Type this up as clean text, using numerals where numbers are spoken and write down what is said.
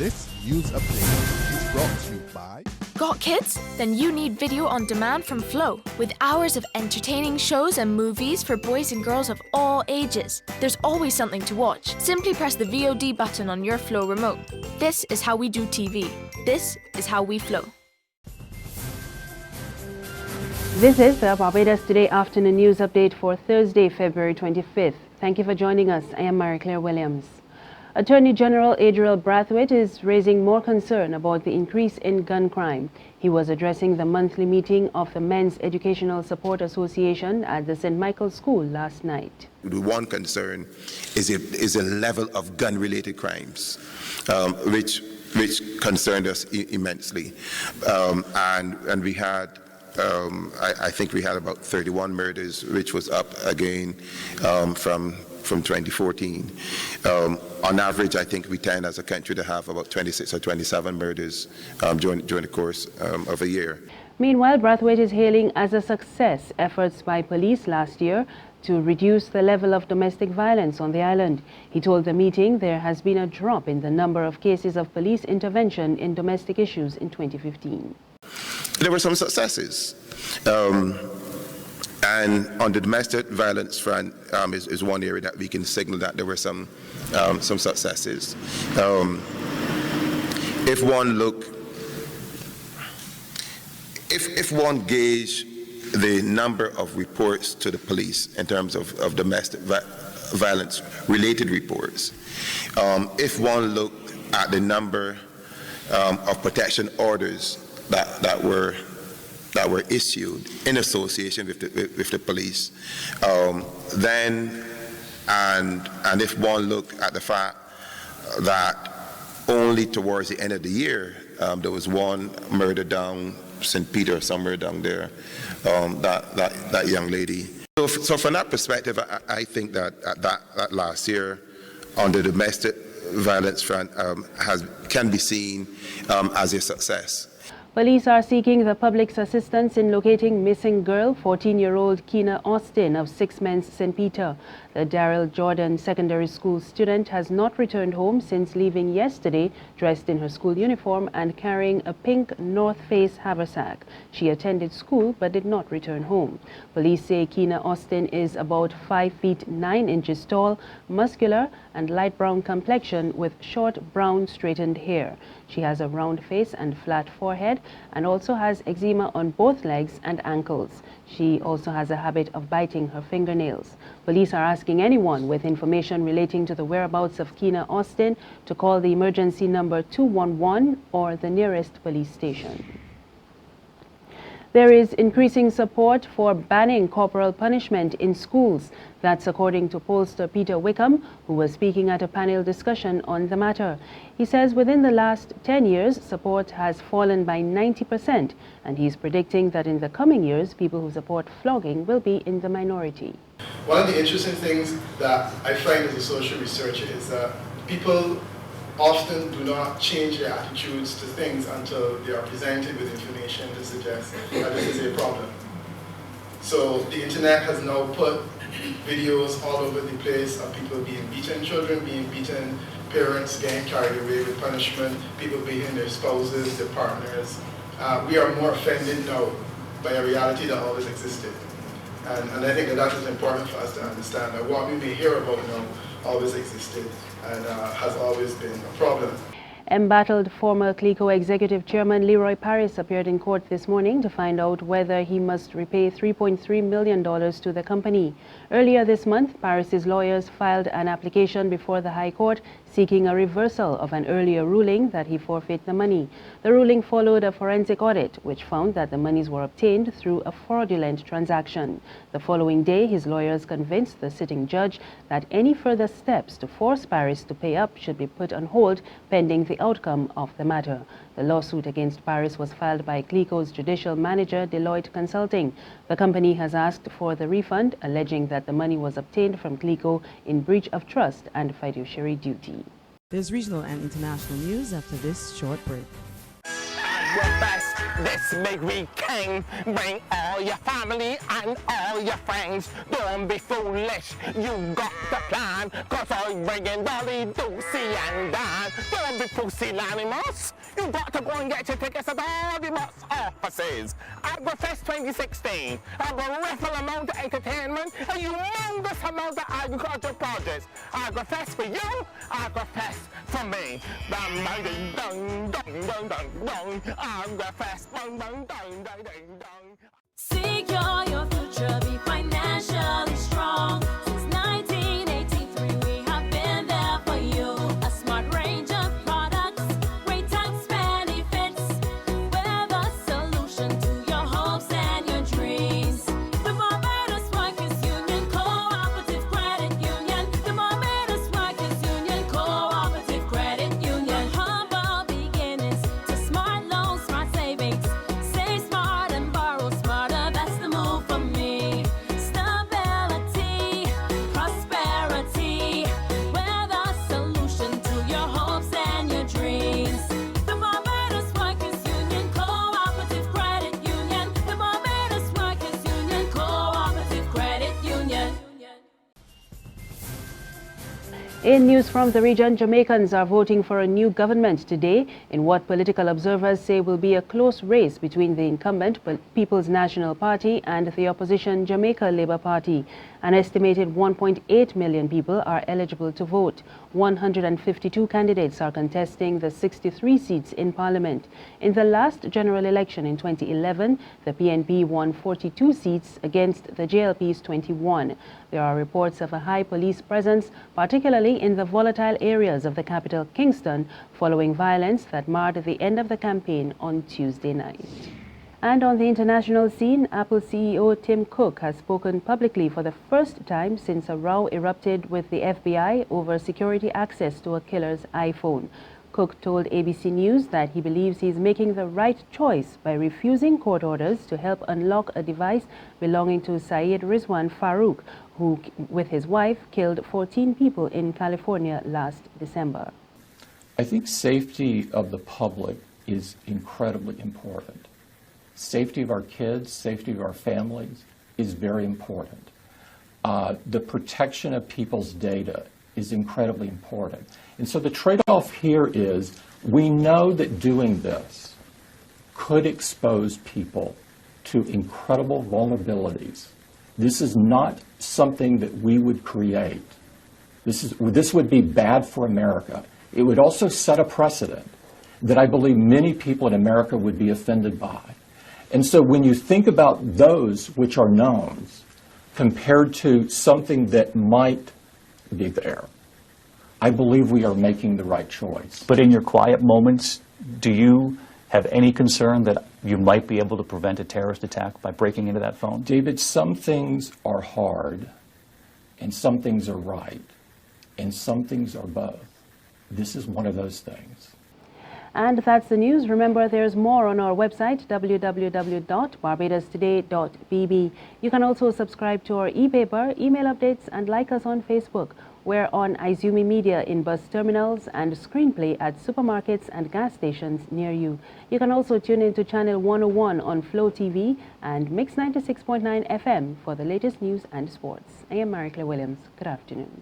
This news update is brought to you by... Got kids? Then you need video on demand from Flow, with hours of entertaining shows and movies for boys and girls of all ages. There's always something to watch. Simply press the VOD button on your Flow remote. This is how we do TV. This is how we Flow. This is the Barbados Today afternoon news update for Thursday, February 25th. Thank you for joining us. I am Mary Claire Williams. Attorney General Adriel Brathwaite is raising more concern about the increase in gun crime. He was addressing the monthly meeting of the Men's Educational Support Association at the St. Michael's School last night. The one concern is a level of gun-related crimes, which concerned us immensely, and we had. I think we had about 31 murders, which was up again from 2014. On average, I think we tend as a country to have about 26 or 27 murders during the course of a year. Meanwhile, Brathwaite is hailing as a success efforts by police last year to reduce the level of domestic violence on the island. He told the meeting there has been a drop in the number of cases of police intervention in domestic issues in 2015. There were some successes. And on the domestic violence front is one area that we can signal that there were some successes. If one gauge the number of reports to the police in terms of domestic violence related reports, if one looked at the number of protection orders that were issued in association with the police, then and if one looked at the fact that only towards the end of the year there was one murder down St. Peter, somewhere down there, that young lady. So from that perspective, I think that last year on the domestic violence front can be seen as a success. Police are seeking the public's assistance in locating missing girl, 14-year-old Keena Austin of Sixments, St. Peter. The Darrell Jordan Secondary School student has not returned home since leaving yesterday, dressed in her school uniform and carrying a pink North Face haversack. She attended school but did not return home. Police say Keena Austin is about 5 feet 9 inches tall, muscular and light brown complexion with short brown straightened hair. She has a round face and flat forehead and also has eczema on both legs and ankles. She also has a habit of biting her fingernails. Police are asking anyone with information relating to the whereabouts of Keena Austin to call the emergency number 211 or the nearest police station. There is increasing support for banning corporal punishment in schools. That's according to pollster Peter Wickham, who was speaking at a panel discussion on the matter. He says within the last 10 years, support has fallen by 90%, and he's predicting that in the coming years, people who support flogging will be in the minority. One of the interesting things that I find as a social researcher is that people often do not change their attitudes to things until they are presented with information to suggest that this is a problem. So the internet has now put videos all over the place of people being beaten, children being beaten, parents getting carried away with punishment, people beating their spouses, their partners. We are more offended now by a reality that always existed. And I think that is important for us to understand that what we may hear about now always existed and has always been a problem. Embattled former CLICO Executive Chairman Leroy Paris appeared in court this morning to find out whether he must repay $3.3 million to the company. Earlier this month, Paris's lawyers filed an application before the High Court seeking a reversal of an earlier ruling that he forfeit the money. The ruling followed a forensic audit, which found that the monies were obtained through a fraudulent transaction. The following day, his lawyers convinced the sitting judge that any further steps to force Paris to pay up should be put on hold pending the outcome of the matter. The lawsuit against Paris was filed by CLICO's judicial manager, Deloitte Consulting. The company has asked for the refund, alleging that the money was obtained from CLICO in breach of trust and fiduciary duty. There's regional and international news after this short break. Work fast, This big weekend, bring all your family and all your friends. Don't be foolish, you got the plan, cause I'm bringing Dolly, Doocy and Dan. Don't be pusillanimous, you got to go and get your tickets at all the bus offices. AgriFest 2016, a bereft amount of entertainment, a humongous amount of agricultural projects. AgriFest for you, AgriFest for me. Dun dun dun dun dun dun. AgriFest dun dun dun dun dun. Secure your future, be financially strong. Since 1983, we have been there for you. A smart range of products, great tax benefits. We're the solution to your hopes and your dreams. The Barbados Workers Union Cooperative Credit Union. The Barbados Workers Union Cooperative Credit Union. Humble beginnings to smart loans, smart savings. Save smart and borrow smarter. That's the move for me. Stability, prosperity. We're the solution to your hopes and your dreams. The Barbados Workers Union Cooperative Credit Union. The Barbados Workers Union Cooperative Credit Union. In news from the region, Jamaicans are voting for a new government today in what political observers say will be a close race between the incumbent People's National Party and the opposition Jamaica Labour Party. An estimated 1.8 million people are eligible to vote. 152 candidates are contesting the 63 seats in Parliament. In the last general election in 2011, the PNP won 42 seats against the JLP's 21. There are reports of a high police presence, particularly in the volatile areas of the capital, Kingston, following violence that marred the end of the campaign on Tuesday night. And on the international scene, Apple CEO Tim Cook has spoken publicly for the first time since a row erupted with the FBI over security access to a killer's iPhone. Cook told ABC News that he believes he is making the right choice by refusing court orders to help unlock a device belonging to Syed Rizwan Farouk, who, with his wife, killed 14 people in California last December. I think safety of the public is incredibly important. Safety of our kids, safety of our families is very important. The protection of people's data is incredibly important. And so the trade-off here is we know that doing this could expose people to incredible vulnerabilities. This is not something that we would create. This would be bad for America. It would also set a precedent that I believe many people in America would be offended by. And so when you think about those which are knowns compared to something that might be there, I believe we are making the right choice. But in your quiet moments, do you have any concern that you might be able to prevent a terrorist attack by breaking into that phone? David, some things are hard, and some things are right, and some things are both. This is one of those things. And that's the news. Remember, there's more on our website, www.barbadostoday.bb. You can also subscribe to our e-paper, email updates, and like us on Facebook. We're on Izumi Media in bus terminals and Screenplay at supermarkets and gas stations near you. You can also tune in to Channel 101 on Flow TV and Mix 96.9 FM for the latest news and sports. I am Marie Claire Williams. Good afternoon.